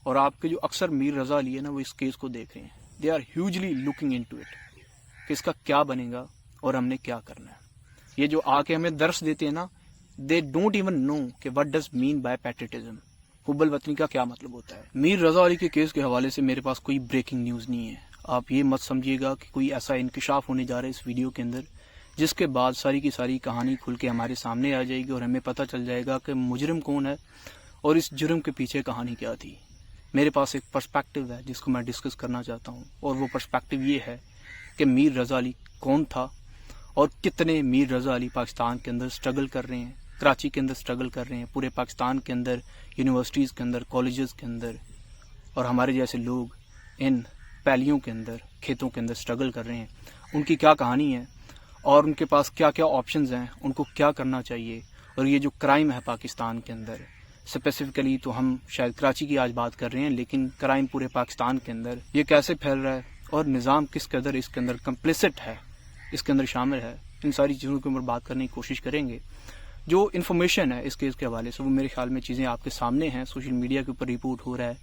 اور آپ کے جو اکثر میر رضا علی ہے نا وہ اس کیس کو دیکھ رہے ہیں. They are hugely looking into it کہ اس کا کیا بنے گا اور ہم نے کیا کرنا ہے. یہ جو آ کے ہمیں درس دیتے ہیں نا, دے ڈونٹ ایون نو کہ what does mean by patriotism, حب الوطنی کا کیا مطلب ہوتا ہے. میر رضا علی کے کیس کے حوالے سے میرے پاس کوئی بریکنگ نیوز نہیں ہے. آپ یہ مت سمجھیے گا کہ کوئی ایسا انکشاف ہونے جا رہا ہے اس ویڈیو کے اندر جس کے بعد ساری کی ساری کہانی کھل کے ہمارے سامنے آ جائے گی اور ہمیں پتہ چل جائے گا کہ مجرم کون ہے اور اس جرم کے پیچھے کہانی کیا تھی. میرے پاس ایک پرسپیکٹو ہے جس کو میں ڈسکس کرنا چاہتا ہوں, اور وہ پرسپیکٹو یہ ہے کہ میر رضا علی کون تھا اور کتنے میر رضا علی پاکستان کے اندر سٹرگل کر رہے ہیں, کراچی کے اندر سٹرگل کر رہے ہیں, پورے پاکستان کے اندر یونیورسٹیز کے اندر, کالجز کے اندر, اور ہمارے جیسے لوگ ان پیلیوں کے اندر, کھیتوں کے اندر سٹرگل کر رہے ہیں. ان کی کیا کہانی ہے اور ان کے پاس کیا کیا آپشنز ہیں, ان کو کیا کرنا چاہیے. اور یہ جو کرائم ہے پاکستان کے اندر, اسپیسیفکلی تو ہم شاید کراچی کی آج بات کر رہے ہیں, لیکن کرائم پورے پاکستان کے اندر یہ کیسے پھیل رہا ہے اور نظام کس قدر اس کے اندر کمپلیسٹ ہے, اس کے اندر شامل ہے, ان ساری چیزوں کے اوپر بات کرنے کی کوشش کریں گے. جو انفارمیشن ہے اس کیس کے حوالے سے وہ میرے خیال میں چیزیں آپ کے سامنے ہیں, سوشل میڈیا کے اوپر رپورٹ ہو رہا ہے,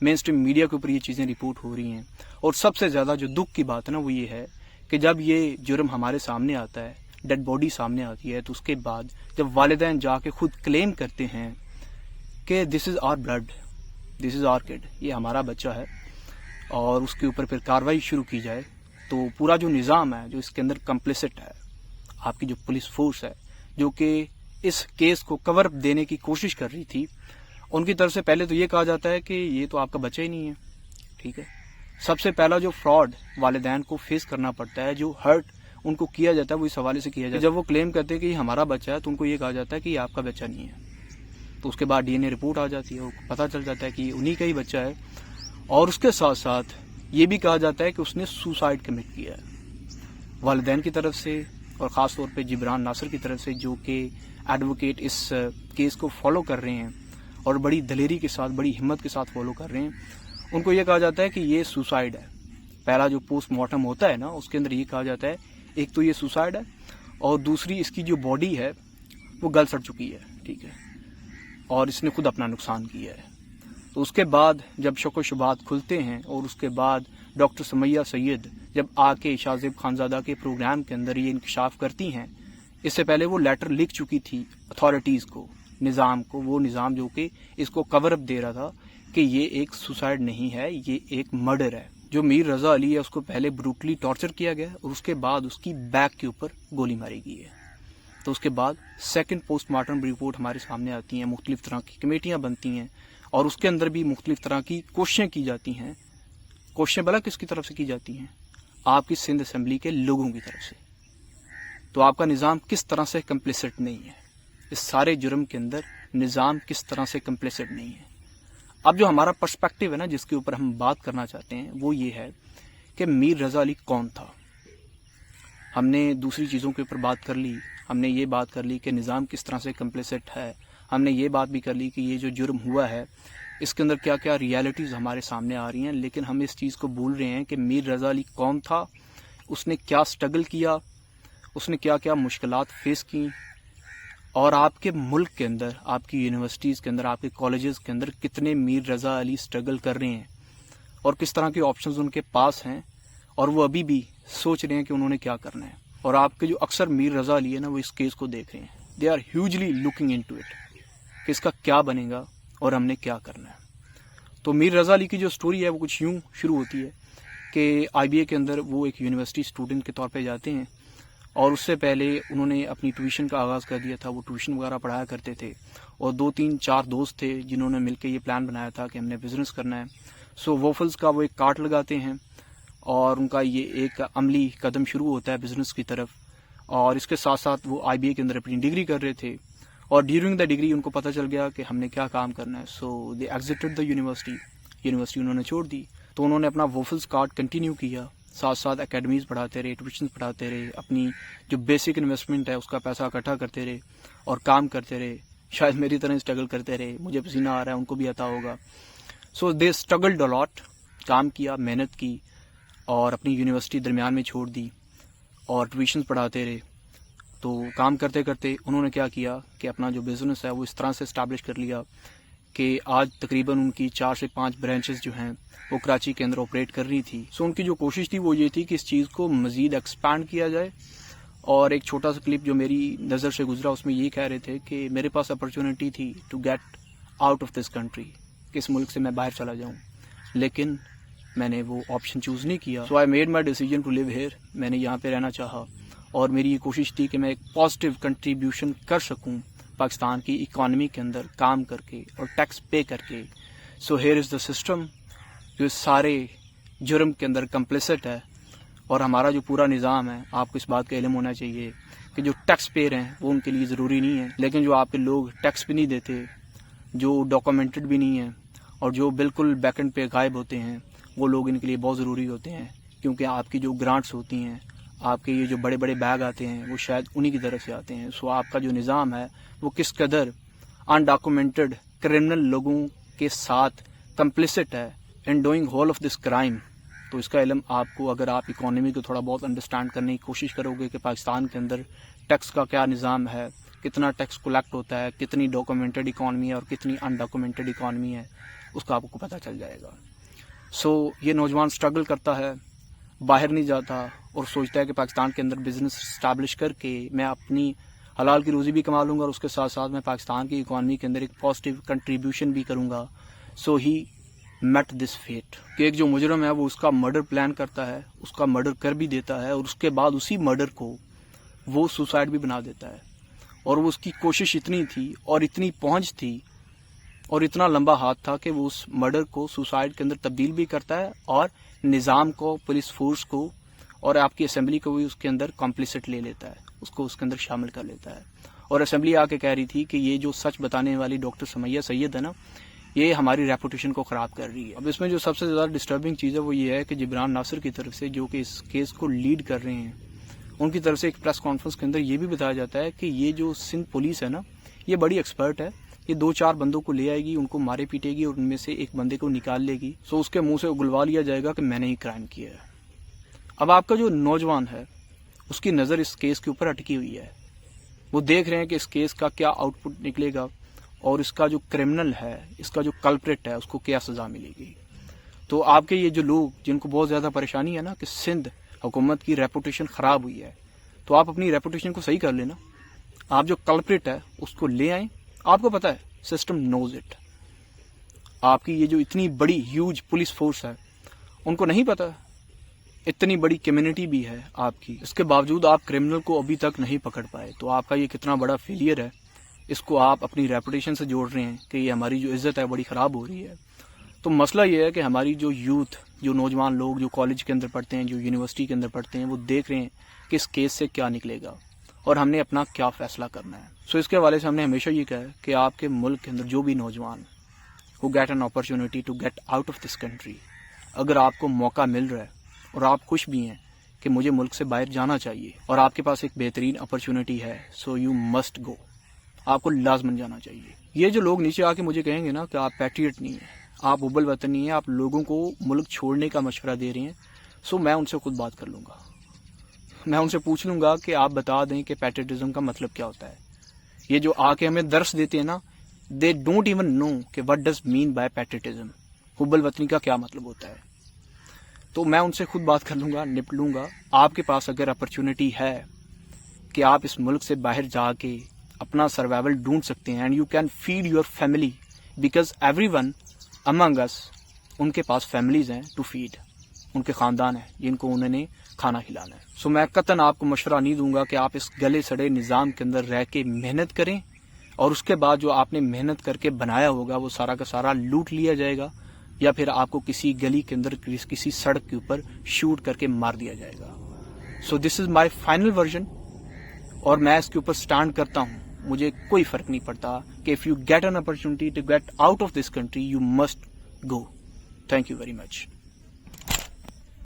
مین اسٹریم میڈیا کے اوپر یہ چیزیں رپورٹ ہو رہی ہیں. اور سب سے زیادہ جو دکھ کی بات ہے نا وہ یہ ہے کہ جب یہ جرم ہمارے سامنے آتا ہے, ڈیڈ باڈی سامنے آتی ہے, تو اس کے بعد جب والدین جا کے خود کلیم کرتے ہیں کہ this is our blood, this is our kid, یہ ہمارا بچہ ہے, اور اس کے اوپر پھر کارروائی شروع کی جائے, تو پورا جو نظام ہے جو اس کے اندر کمپلیسٹ ہے, آپ کی جو پولیس فورس ہے جو کہ اس کیس کو کور اپ دینے کی کوشش کر رہی تھی, ان کی طرف سے پہلے تو یہ کہا جاتا ہے کہ یہ تو آپ کا بچہ ہی نہیں ہے. ٹھیک ہے, سب سے پہلا جو فراڈ والدین کو فیس کرنا پڑتا ہے, جو ہرٹ ان کو کیا جاتا ہے, وہ اس حوالے سے کیا جاتا ہے. جب وہ کلیم کرتے ہیں کہ یہ ہمارا بچہ ہے تو ان کو یہ کہا جاتا ہے کہ یہ آپ کا بچہ نہیں ہے. تو اس کے بعد ڈی این اے رپورٹ آ جاتی ہے, پتہ چل جاتا ہے کہ یہ انہی کا ہی بچہ ہے. اور اس کے ساتھ ساتھ یہ بھی کہا جاتا ہے کہ اس نے سوسائڈ کمٹ کیا ہے. والدین کی طرف سے اور خاص طور پہ جبران ناصر کی طرف سے, جو کہ ایڈوکیٹ اس کیس کو فالو کر رہے ہیں اور بڑی دلیری کے ساتھ, بڑی ہمت کے ساتھ فالو کر رہے ہیں, ان کو یہ کہا جاتا ہے کہ یہ سوسائڈ ہے. پہلا جو پوسٹ مارٹم ہوتا ہے نا اس کے اندر یہ کہا جاتا ہے ایک تو یہ سوسائڈ ہے, اور دوسری اس کی جو باڈی ہے وہ گل سڑ چکی ہے. ٹھیک ہے, اور اس نے خود اپنا نقصان کیا ہے. تو اس کے بعد جب شک و شبہات کھلتے ہیں, اور اس کے بعد ڈاکٹر سمیہ سید جب آ کے شاہ زیب خانزادہ کے پروگرام کے اندر یہ انکشاف کرتی ہیں, اس سے پہلے وہ لیٹر لکھ چکی تھی اتھارٹیز کو, نظام کو, وہ نظام جو کہ اس کو کور اپ دے رہا تھا کہ یہ ایک سوسائڈ نہیں ہے, یہ ایک مرڈر ہے. جو میر رضا علی ہے اس کو پہلے بروٹلی ٹارچر کیا گیا اور اس کے بعد اس کی بیک کے اوپر گولی ماری گئی ہے. تو اس کے بعد سیکنڈ پوسٹ مارٹم رپورٹ ہمارے سامنے آتی ہیں, مختلف طرح کی کمیٹیاں بنتی ہیں, اور اس کے اندر بھی مختلف طرح کی کوششیں کی جاتی ہیں. کوششیں بلا کس کی طرف سے کی جاتی ہیں؟ آپ کی سندھ اسمبلی کے لوگوں کی طرف سے. تو آپ کا نظام کس طرح سے کمپلیسٹ نہیں ہے, اس سارے جرم کے اندر نظام کس طرح سے کمپلیسٹ نہیں ہے. اب جو ہمارا پرسپیکٹو ہے نا جس کے اوپر ہم بات کرنا چاہتے ہیں وہ یہ ہے کہ میر رضا علی کون تھا. ہم نے دوسری چیزوں کے اوپر بات کر لی, ہم نے یہ بات کر لی کہ نظام کس طرح سے کمپلیسٹ ہے, ہم نے یہ بات بھی کر لی کہ یہ جو جرم ہوا ہے اس کے اندر کیا کیا ریالٹیز ہمارے سامنے آ رہی ہیں, لیکن ہم اس چیز کو بھول رہے ہیں کہ میر رضا علی کون تھا, اس نے کیا سٹرگل کیا, اس نے کیا کیا مشکلات فیس کی, اور آپ کے ملک کے اندر, آپ کی یونیورسٹیز کے اندر, آپ کے کالجز کے اندر کتنے میر رضا علی سٹرگل کر رہے ہیں, اور کس طرح کے آپشنز ان کے پاس ہیں, اور وہ ابھی بھی سوچ رہے ہیں کہ انہوں نے کیا کرنا ہے. اور آپ کے جو اکثر میر رضا علی ہے نا وہ اس کیس کو دیکھ رہے ہیں. They are hugely looking into it کہ اس کا کیا بنے گا اور ہم نے کیا کرنا ہے. تو میر رضا علی کی جو سٹوری ہے وہ کچھ یوں شروع ہوتی ہے کہ آئی بی اے کے اندر وہ ایک یونیورسٹی اسٹوڈنٹ کے طور پہ جاتے ہیں, اور اس سے پہلے انہوں نے اپنی ٹیوشن کا آغاز کر دیا تھا. وہ ٹیوشن وغیرہ پڑھایا کرتے تھے, اور 2-3-4 دوست تھے جنہوں نے مل کے یہ پلان بنایا تھا کہ ہم نے بزنس کرنا ہے. سو وافلز کا وہ ایک کارٹ لگاتے ہیں, اور ان کا یہ ایک عملی قدم شروع ہوتا ہے بزنس کی طرف. اور اس کے ساتھ ساتھ وہ آئی بی اے کے اندر اپنی ڈگری کر رہے تھے, اور ڈیورنگ دا ڈگری ان کو پتہ چل گیا کہ ہم نے کیا کام کرنا ہے. سو دے ایگزٹڈ دا یونیورسٹی انہوں نے چھوڑ دی. تو انہوں نے اپنا وافلز کارٹ کنٹینیو کیا, ساتھ ساتھ اکیڈمیز پڑھاتے رہے, ٹیوشنز پڑھاتے رہے, اپنی جو بیسک انویسٹمنٹ ہے اس کا پیسہ اکٹھا کرتے رہے اور کام کرتے رہے. شاید میری طرح اسٹرگل کرتے رہے, مجھے پسینہ آ رہا ہے ان کو بھی آتا ہوگا. سو دے اسٹرگلڈ اے لاٹ, کام کیا, محنت کی, اور اپنی یونیورسٹی درمیان میں چھوڑ دی اور ٹیوشنز پڑھاتے رہے. تو کام کرتے کرتے انہوں نے کیا کیا کہ اپنا جو بزنس ہے وہ اس طرح سے اسٹیبلش کر لیا کہ آج تقریباً ان کی 4 سے 5 برانچز جو ہیں وہ کراچی کے اندر آپریٹ کر رہی تھی. سو ان کی جو کوشش تھی وہ یہ تھی کہ اس چیز کو مزید ایکسپینڈ کیا جائے. اور ایک چھوٹا سا کلپ جو میری نظر سے گزرا اس میں یہ کہہ رہے تھے کہ میرے پاس اپرچونٹی تھی to get out of this country, کہ اس ملک سے میں باہر چلا جاؤں، لیکن میں نے وہ آپشن چوز نہیں کیا. So I made my decision to leave here. میں نے یہاں پہ رہنا چاہا اور میری یہ کوشش تھی کہ میں ایک پازیٹیو کنٹریبیوشن کر سکوں پاکستان کی اکانومی کے اندر کام کر کے اور ٹیکس پے کر کے. So here is the system جو سارے جرم کے اندر کمپلیسٹ ہے. اور ہمارا جو پورا نظام ہے، آپ کو اس بات کا علم ہونا چاہیے کہ جو ٹیکس پیئر ہیں وہ ان کے لیے ضروری نہیں ہے، لیکن جو آپ کے لوگ ٹیکس بھی نہیں دیتے، جو ڈاکومنٹڈ بھی نہیں ہیں اور جو بالکل بیک اینڈ پہ غائب ہوتے ہیں، وہ لوگ ان کے لیے بہت ضروری ہوتے ہیں. کیونکہ آپ کی جو گرانٹس ہوتی ہیں، آپ کے یہ جو بڑے بڑے بیگ آتے ہیں، وہ شاید انہی کی طرف سے آتے ہیں. سو آپ کا جو نظام ہے وہ کس قدر انڈاکومنٹڈ کرمنل لوگوں کے ساتھ کمپلیسٹ ہے in doing whole of this crime. تو اس کا علم آپ کو، اگر آپ اکانومی کو تھوڑا بہت انڈرسٹینڈ کرنے کی کوشش کرو گے کہ پاکستان کے اندر ٹیکس کا کیا نظام ہے، کتنا ٹیکس کلیکٹ ہوتا ہے، کتنی ڈاکومنٹڈ اکانومی ہے اور کتنی انڈاکومنٹڈ اکانومی ہے، اس کا آپ کو پتہ چل جائے گا. سو یہ نوجوان اسٹرگل کرتا ہے، باہر نہیں جاتا اور سوچتا ہے کہ پاکستان کے اندر بزنس اسٹیبلش کر کے میں اپنی حلال کی روزی بھی کما لوں گا اور اس کے ساتھ ساتھ میں پاکستان کی اکانومی کے اندر ایک پازیٹیو کنٹریبیوشن بھی کروں گا. سو ہی میٹ دس فیٹ کہ ایک جو مجرم ہے وہ اس کا مرڈر پلان کرتا ہے، اس کا مرڈر کر بھی دیتا ہے اور اس کے بعد اسی مرڈر کو وہ سوسائڈ بھی بنا دیتا ہے. اور وہ اس کی کوشش اتنی تھی اور اتنی پہنچ تھی اور اتنا لمبا ہاتھ تھا کہ وہ اس مرڈر کو سوسائڈ کے اندر تبدیل بھی کرتا ہے اور نظام کو، پولیس فورس کو اور آپ کی اسمبلی کو بھی اس کے اندر کمپلیسٹ لے لیتا ہے، اس کو اس کے اندر شامل کر لیتا ہے. اور اسمبلی آ کے کہہ رہی تھی کہ یہ جو سچ بتانے والی ڈاکٹر سمیہ سید ہے نا، یہ ہماری ریپوٹیشن کو خراب کر رہی ہے. اب اس میں جو سب سے زیادہ ڈسٹربنگ چیز ہے وہ یہ ہے کہ جبران ناصر کی طرف سے، جو کہ اس کیس کو لیڈ کر رہے ہیں، ان کی طرف سے ایک پریس کانفرنس کے اندر یہ بھی بتایا جاتا ہے کہ یہ جو سندھ پولیس ہے نا، یہ بڑی ایکسپرٹ ہے، یہ 2-4 بندوں کو لے آئے گی، ان کو مارے پیٹے گی اور ان میں سے ایک بندے کو نکال لے گی. سو اس کے منہ سے اگلوا لیا جائے گا کہ میں نے ہی کرائم کیا ہے. اب آپ کا جو نوجوان ہے اس کی نظر اس کیس کے اوپر اٹکی ہوئی ہے، وہ دیکھ رہے ہیں کہ اس کیس کا کیا آؤٹ پٹ نکلے گا اور اس کا جو کرمنل ہے، اس کا جو کلپریٹ ہے، اس کو کیا سزا ملے گی. تو آپ کے یہ جو لوگ جن کو بہت زیادہ پریشانی ہے نا کہ سندھ حکومت کی ریپوٹیشن خراب ہوئی ہے، تو آپ اپنی ریپوٹیشن کو صحیح کر لینا. آپ جو کلپریٹ ہے اس کو لے آئیں. آپ کو پتا ہے سسٹم نوز اٹ. آپ کی یہ جو اتنی بڑی ہیوج پولیس فورس ہے، ان کو نہیں پتا، اتنی بڑی کمیونٹی بھی ہے آپ کی، اس کے باوجود آپ کرمنل کو ابھی تک نہیں پکڑ پائے. تو آپ کا یہ کتنا بڑا فیلئر ہے، اس کو آپ اپنی ریپوٹیشن سے جوڑ رہے ہیں کہ یہ ہماری جو عزت ہے بڑی خراب ہو رہی ہے. تو مسئلہ یہ ہے کہ ہماری جو یوتھ، جو نوجوان لوگ جو کالج کے اندر پڑھتے ہیں، جو یونیورسٹی کے اندر پڑھتے ہیں، وہ دیکھ رہے ہیں کہ اس کیس سے کیا نکلے گا اور ہم نے اپنا کیا فیصلہ کرنا ہے. سو اس کے حوالے سے ہم نے ہمیشہ یہ کہا ہے کہ آپ کے ملک کے اندر جو بھی نوجوان who get an opportunity to get out of this country، اگر آپ کو موقع مل رہا ہے اور آپ خوش بھی ہیں کہ مجھے ملک سے باہر جانا چاہیے اور آپ کے پاس ایک بہترین اپرچونٹی ہے، سو یو مسٹ گو. آپ کو لازمن جانا چاہیے. یہ جو لوگ نیچے آ کے مجھے کہیں گے نا کہ آپ پیٹریٹ نہیں ہیں، آپ حب الوطن نہیں ہیں، آپ لوگوں کو ملک چھوڑنے کا مشورہ دے رہے ہیں، سو میں ان سے خود بات کر لوں گا. میں ان سے پوچھ لوں گا کہ آپ بتا دیں کہ پیٹریٹزم کا مطلب کیا ہوتا ہے. یہ جو آ کے ہمیں درس دیتے ہیں نا، دے ڈونٹ ایون نو کہ what does mean by patriotism, حب الوطنی کا کیا مطلب ہوتا ہے. تو میں ان سے خود بات کر لوں گا، نپٹ لوں گا. آپ کے پاس اگر اپرچونٹی ہے کہ آپ اس ملک سے باہر جا کے اپنا سروائیول ڈھونڈ سکتے ہیں، and you can feed your family, because every one among us, ان کے پاس فیملیز ہیں ٹو فیڈ، ان کے خاندان ہیں جن کو انہوں نے کھانا کھلانا ہے. سو میں قطعاً آپ کو مشورہ نہیں دوں گا کہ آپ اس گلے سڑے نظام کے اندر رہ کے محنت کریں اور اس کے بعد جو آپ نے محنت کر کے بنایا ہوگا وہ سارا کا سارا لوٹ لیا جائے گا، یا پھر آپ کو کسی گلی کے اندر کسی سڑک کے اوپر شوٹ کر کے مار دیا جائے گا. سو دس از مائی فائنل ورژن، اور میں اس کے اوپر سٹینڈ کرتا ہوں. مجھے کوئی فرق نہیں پڑتا کہ if you get an opportunity to get out of this country, you must go. Thank you very much.